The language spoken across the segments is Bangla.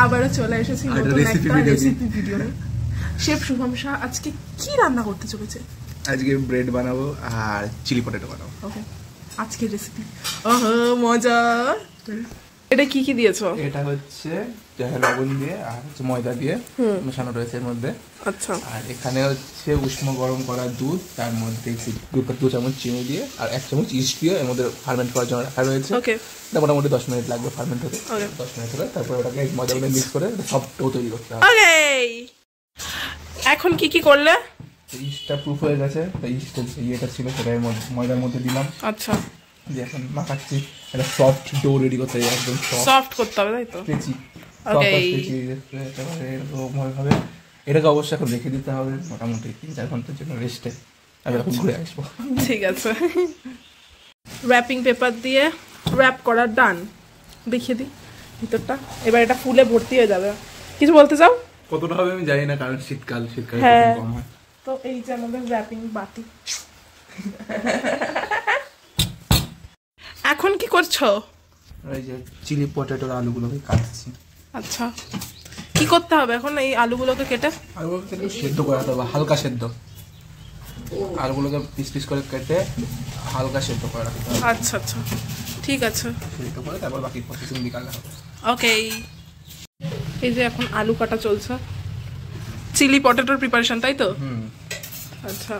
আবারও চলে এসেছি নতুন একটা রেসিপি ভিডিও নিয়ে। শেফ শুভম শাহ আজকে কি রান্না করতে চলেছে? আজকে ব্রেড বানাবো আর চিলি পটেটো বানাবো। ওকে, আজকের রেসিপি মজা। এটা কি কি দিয়েছো? এটা হচ্ছে লবণ দিয়ে আর হচ্ছে ময়দা দিয়ে মেশানো রয়েছে এর মধ্যে। আচ্ছা। আর এখানে হচ্ছে উষ্ণ গরম করা দুধ, তার মধ্যে 2 চামচ চিনি দিয়ে আর 1 চামচ ইস্ট দিয়ে এর মধ্যে ফার্মেন্ট করার জন্য রাখা রয়েছে। ওকে, এটা মোটামুটি 10 মিনিট লাগবে ফার্মেন্ট হতে। 10 মিনিট হলে তারপর ওটাকে ময়দা দিয়ে মিক্স করে সফট ডো তৈরি করতে হবে। ওকে, এখন কি কি করলে? ইস্টটা প্রুফ হয়ে গেছে, তাই ইস্টের ইয়েটা ছিল সেটা ময়দার মধ্যে দিলাম। আচ্ছা, দিয়ে এখন মাখাচ্ছি। এটা সফট ডো রেডি করতে হবে, একদম সফট করতে হবে, তাই তো? ওকে, এটাকে অবশ্যই এখন রেখে দিতে হবে মোটামুটি 3-4 ঘন্টার জন্য রেস্টে। আমি এখন ঘুরে আসবো। ঠিক আছে, র্যাপিং পেপার দিয়ে র্যাপ করা ডান। দেখিয়ে দিই ভিতরটা। এবার এটা ফুলে ভর্তি হয়ে যাবে। কিছু বলতে চাও? কতটা হবে আমি জানি না, কারণ শীতকাল কম হয়। তো এই যে আমাদের র্যাপিং বাটি। এখন কি করছো? এই যে চিলি পটেটোর আলুগুলোকে কাটছি। আচ্ছা, কি করতে হবে এখন? এই আলুগুলোকে কেটে আলুগুলোকে সেদ্ধ করাতে হবে, হালকা সেদ্ধ। আলুগুলোকে পিস পিস করে কেটে হালকা সেদ্ধ করে রাখতে হবে। আচ্ছা আচ্ছা, ঠিক আছে। সেদ্ধ করে তারপর বাকি প্রসেসিং বিকালে হবে। ওকে, এই যে এখন আলু কাটা চলছে। চিলি পটেটোর প্রিপারেশন, তাই তো? আচ্ছা,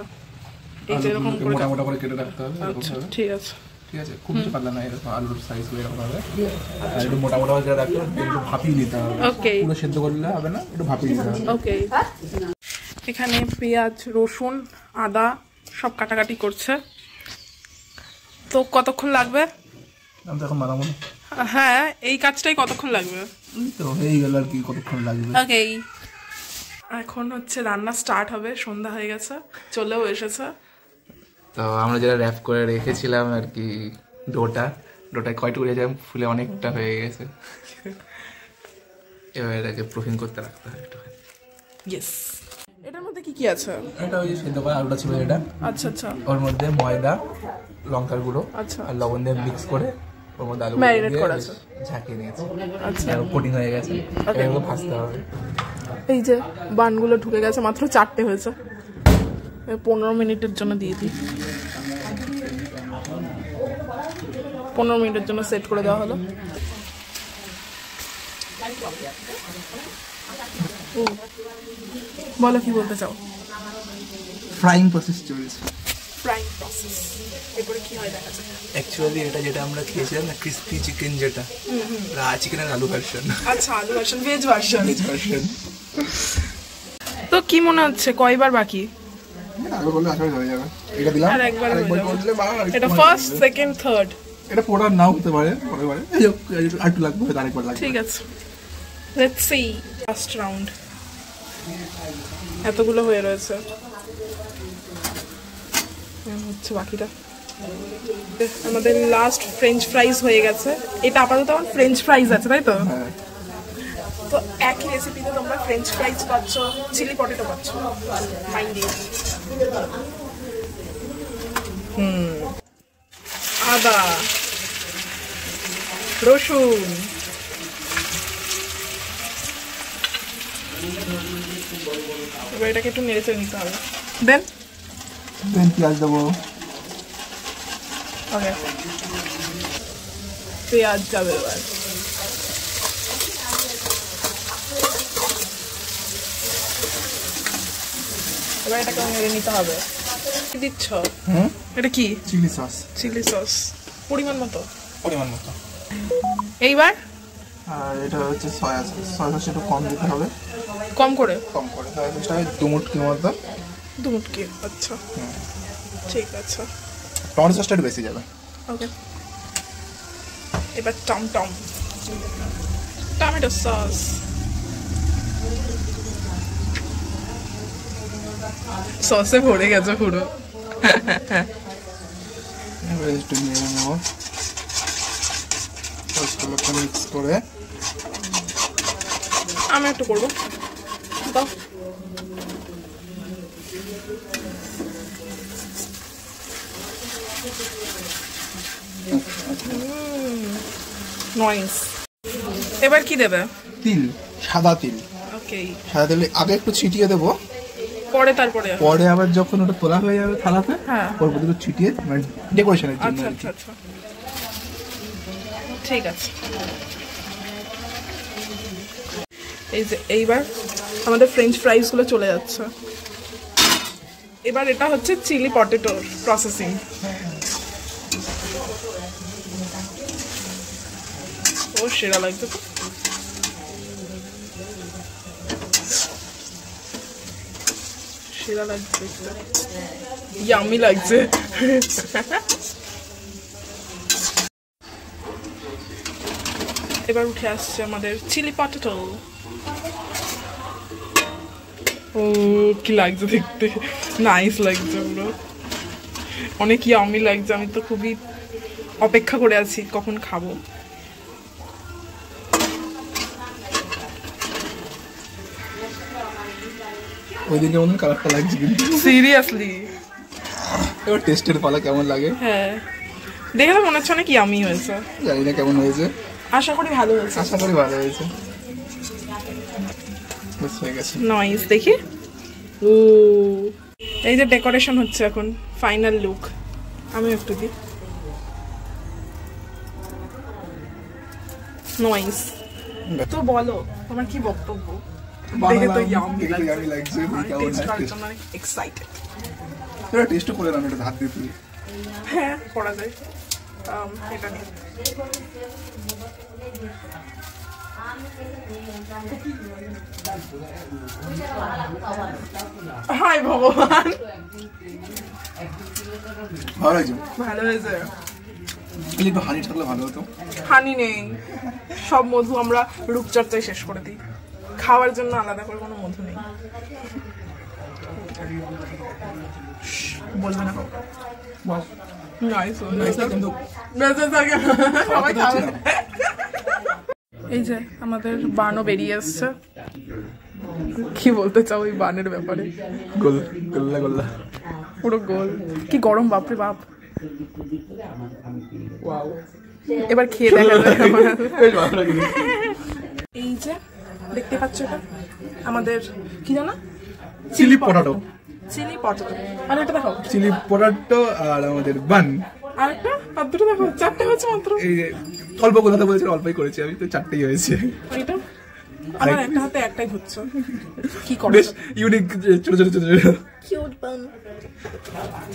এই যে এরকম করে মোটা মোটা করে কেটে রাখতে হবে। আচ্ছা, ঠিক আছে। ঠিক আছে, খুব বেশি পাতলা না, এরকম আলুর সাইজ করে এরকম হবে। আর একটু মোটা মোটা করে রাখতে হবে, একটু ভাপিয়ে নিতে হবে। ওকে, পুরো সেদ্ধ করলে হবে না, একটু ভাপিয়ে নিতে হবে। ওকে, এখানে পেঁয়াজ, রসুন, আদা সব কাটাকাটি করছে। তো কতক্ষণ লাগবে? আমি তো এখন বানাবো না। হ্যাঁ, এই কাজটাই কতক্ষণ লাগবে? তো এই গেল আর কি, কতক্ষণ লাগবে। ওকে, এখন হচ্ছে রান্না স্টার্ট হবে। সন্ধ্যা হয়ে গেছে, চলেও এসেছে। তো আমরা যেটা র্যাপ করে রেখেছিলাম আর কি, ডোটায় কয়টুকু হয়ে যায়, ফুলে অনেকটা হয়ে গেছে। এবার এটাকে প্রুফিং করতে রাখতে হয় একটু। ইয়েস, এটার মধ্যে কি কি আছে? এটা ওই যে সেদ্ধ করা আলুটা ছিল এটা। আচ্ছা আচ্ছা, ওর মধ্যে ময়দা, লঙ্কার গুঁড়ো আচ্ছা, আর লবণ দিয়ে মিক্স করে ওর মধ্যে আলু ম্যারিনেট করা আছে, ঝাঁকিয়ে নিয়েছি। আচ্ছা, আর কোটিং হয়ে গেছে, এগুলো ভাজতে হবে। এই যে বানগুলো ঢুকে গেছে, মাত্র 4টে হয়েছে। 15 মিনিটের জন্য দিয়ে দিই। 15 মিনিটের জন্য সেট করে দেওয়া হলো। বলো, কি বলতে চাও? ফ্রাইং প্রসেস চলছে। ফ্রাইং প্রসেস, এরপরে কি হয় দেখা যাবে। অ্যাকচুয়ালি এটা যেটা আমরা খেয়েছিলাম না, ক্রিস্পি চিকেন, যেটা চিকেনের আলু ভার্সন। আচ্ছা, আলু ভার্সন, ভেজ ভার্সন। তো কি মনে হচ্ছে কয়বার বাকি? আলু বললে আসলে হয়ে যাবে। এটা দিলাম আর একবার হয়ে বললে এটা ফার্স্ট, সেকেন্ড, থার্ড। এটা পোড়া নাও হতে পারে, পরে পারে। এই আর একটু লাগবে, আরেকবার লাগবে। ঠিক আছে, লেটস সি। ফার্স্ট রাউন্ড এতগুলো হয়ে রয়েছে, হচ্ছে বাকিটা। আমাদের লাস্ট ফ্রেঞ্চ ফ্রাইজ হয়ে গেছে। এটা আপাতত আমার ফ্রেঞ্চ ফ্রাইজ আছে, তাই তো? তো একই রেসিপিতে তোমরা ফ্রেঞ্চ ফ্রাইজ পাচ্ছ, চিলি পটেটো পাচ্ছ। আদা, রসুন, এবার এটাকে একটু নেড়ে চেড়ে নিতে হবে। দেন পেঁয়াজ দেবো। ওকে, পেঁয়াজ যাবে এবার। এবার এটাকে নেড়ে নিতে হবে। কি দিচ্ছ? এটা কি? Chilli sauce. চিলি সস পরিমাণ মতো। এইবার আর এটা হচ্ছে সয়া সস। সয়া সস একটু কম দিতে হবে, কম করে। সয়া সসটা 2 মুটকির মতো। 2 মুটকি, আচ্ছা ঠিক আছে। টমেটো সসটা একটু বেশি যাবে। ওকে, এবার টমেটো সস। সসে ভরে গেছে পুরো। এবার একটু নেড়ে নেব, সসগুলোকে মিক্স করে। আমি একটু করবো, দাও। নাইস। এবার কি দেবে? তিল, সাদা তিল। ওকে, সাদা তিল আগে একটু ছিটিয়ে দেবো, পরে আবার যখন ওটা তোলা হয়ে যাবে থালাতে, হ্যাঁ ওর মধ্যে একটু ছিটিয়ে, মানে ডেকোরেশনের জন্য। আচ্ছা আচ্ছা আচ্ছা, ঠিক আছে। এই যে এইবার আমাদের ফ্রেঞ্চ ফ্রাইজ গুলো চলে যাচ্ছে। এবার এটা হচ্ছে চিলি পটেটো প্রসেসিং। ও সেরা লাগছে তো, সেরা লাগছে, ইয়ামি লাগছে। এবার উঠে আসছে আমাদের চিলি পটেটো। ও কি লাগছে দেখতে, নাইস লাগছে, পুরো অনেক ইয়ামি লাগছে। আমি তো খুবই অপেক্ষা করে আছি কখন খাবো। ওইদিকে মতন কালারটা লাগছে কিন্তু সিরিয়াসলি। এবার টেস্টের পালা কেমন লাগে। হ্যাঁ, দেখে তো মনে হচ্ছে অনেক ইয়ামি হয়েছে। জানি না কেমন হয়েছে, আশা করি ভালো হয়েছে। আশা করি ভালো হয়েছে। হয়ে গেছে, নাইস। দেখি, ও এই যে ডেকোরেশন হচ্ছে এখন, ফাইনাল লুক। আমি একটু দিই। নাইস। তো বলো তোমার কি বক্তব্য? দেখে তো ইয়ামি লাগছে, টেস্ট করার জন্য অনেক এক্সাইটেড। তোরা টেস্ট করে নাও, এটা হাত দিয়ে তুই। হ্যাঁ, করা যায়। এটা নিয়ে হাই ভগবান, ভালো হয়েছে, ভালো হয়েছে। একটু হানি থাকলে ভালো হতো। হানি নেই, সব মধু আমরা রূপচর্চায় শেষ করে দিই। খাওয়ার জন্য আলাদা করে কোনো মধু নেই। বলবে না এই যে আমাদের বানও বেরিয়ে এসছে। কি বলতে চাও ওই বানের ব্যাপারে? গোল্লা গোল্লা, পুরো গোল। কি গরম, বাপরে বাপ। এবার খেয়ে দেখা যায়। এই যে দেখতে পাচ্ছ, এটা আমাদের কি জানো, চিলি পটেটো। Chilli potato. আর এটা দেখো, চিলি পটেটো আর আমাদের বান। আর একটা আর দুটো দেখো, চারটে হচ্ছে মাত্র। এই যে অল্প কথা বলেছি, অল্পই করেছি আমি, তো চারটেই হয়েছে। এটা আমার একটা হাতে একটাই হচ্ছে। কি করো, বেশ ইউনিক, ছোট ছোট ছোট ছোট। কিউট বান।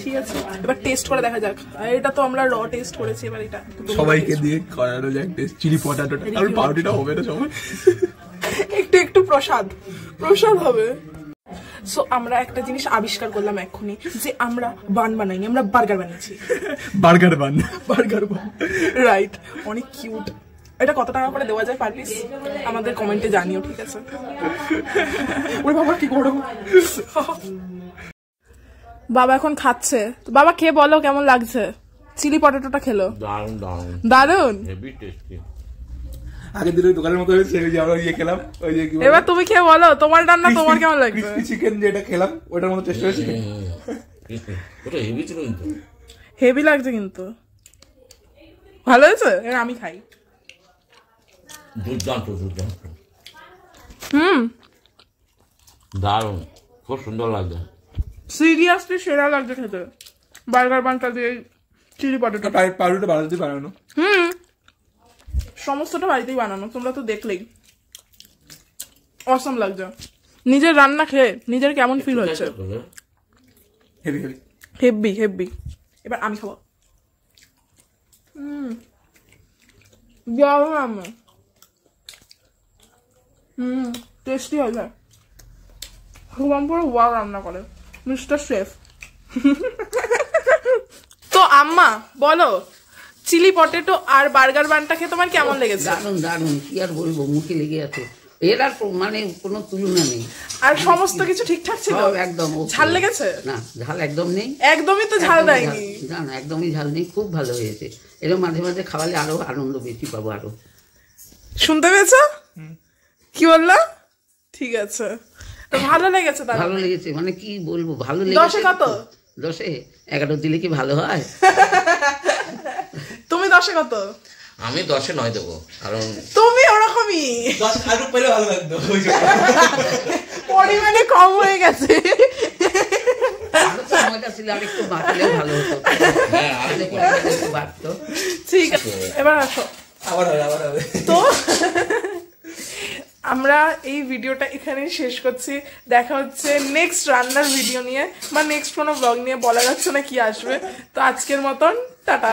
ঠিক আছে, এবার টেস্ট করে দেখা যাক। এটা তো আমরা র টেস্ট করেছি, এবার এটা সবাইকে দিয়ে করানো যাক টেস্ট। চিলি পটেটোটা আর পাউরুটিটা হবে না সবাই, একটু একটু প্রসাদ প্রসাদ হবে। সো আমরা একটা জিনিস আবিষ্কার করলাম এক্ষুনি, যে আমরা বান বানাইনি, আমরা বার্গার বানিয়েছি। বার্গার বান, বার্গার বান, রাইট। অনেক কিউট। এটা কত টাকা করে দেওয়া যায় পার পিস আমাদের কমেন্টে জানিও, ঠিক আছে? ওই বাবা কি গরম। বাবা এখন খাচ্ছে। তো বাবা খেয়ে বলো কেমন লাগছে। চিলি পটেটোটা খেলো, দারুন দারুন দারুন, হেভি টেস্টি। আগে দিলে দোকানের মতো হয়েছে, ওই যে আমরা ইয়ে খেলাম, ওই যে এবার তুমি খেয়ে বলো তোমার রান্না তোমার কেমন লাগছে। ক্রিসপি চিকেন যেটা খেলাম ওটার মতো টেস্ট হয়েছে। ওটা হেভি ছিল কিন্তু, হেভি লাগছে কিন্তু ভালো হয়েছে। এবার আমি খাই। দুর্দান্ত দুর্দান্ত, হুম, দারুন, খুব সুন্দর লাগছে। সিরিয়াসলি সেরা লাগছে খেতে। বার্গার বানটা দিয়ে চিলি পটেটো, পাউরুটি বানাতে বানানো। হুম, সমস্তটা বাড়িতেই বানানো, তোমরা তো দেখলেই। অসম লাগছে। নিজের রান্না খেয়ে নিজের কেমন ফিল হচ্ছে? Heavy heavy heavy heavy. এবার আমি খাবো। টেস্টি হয়েছে। ভগবান পুরো ওয়াও রান্না করে, মিস্টার শেফ। তো আম্মা বলো, চিলি পটেটো আর বার্গার বানটা খেয়ে তোমার কেমন লেগেছে? দারুন দারুন, কি আর বলবো, মুখে লেগে আছে। এর আর মানে কোনো তুলনা নেই। আর সমস্ত কিছু ঠিকঠাক ছিল? একদম। ঝাল লেগেছে? না, ঝাল একদম নেই। একদমই তো ঝাল দেয়নি। না না, একদমই ঝাল নেই, খুব ভালো হয়েছে। এরকম মাঝে মাঝে খাওয়ালে আরো আনন্দ বেশি পাবো আরো। শুনতে পেয়েছো কি বললা? ঠিক আছে, তো ভালো লেগেছে? তার ভালো লেগেছে মানে কি বলবো, ভালো 10-এ লেগেছে। কত? 10-এ 11 দিলে কি ভালো হয়? তুমি 10-এ কত? আমি 10-এ 9 দেবো, কারণ তুমি ওরকম আমি 10 আলু পেলে ভালো লাগতো পরিমাণে কম হয়ে গেছে আরো সময়টা ছিল আর একটু বাড়লে ভালো হতো তাহলে পরিমাণটা একটু বাড়তো ঠিক আছে এবার আসো আবার হবে তো আমরা এই ভিডিওটা এখানেই শেষ করছি দেখা হচ্ছে নেক্সট রান্নার ভিডিও নিয়ে বা নেক্সট কোনো ব্লগ নিয়ে বলা যাচ্ছে না কি আসবে তো আজকের মতন টাটা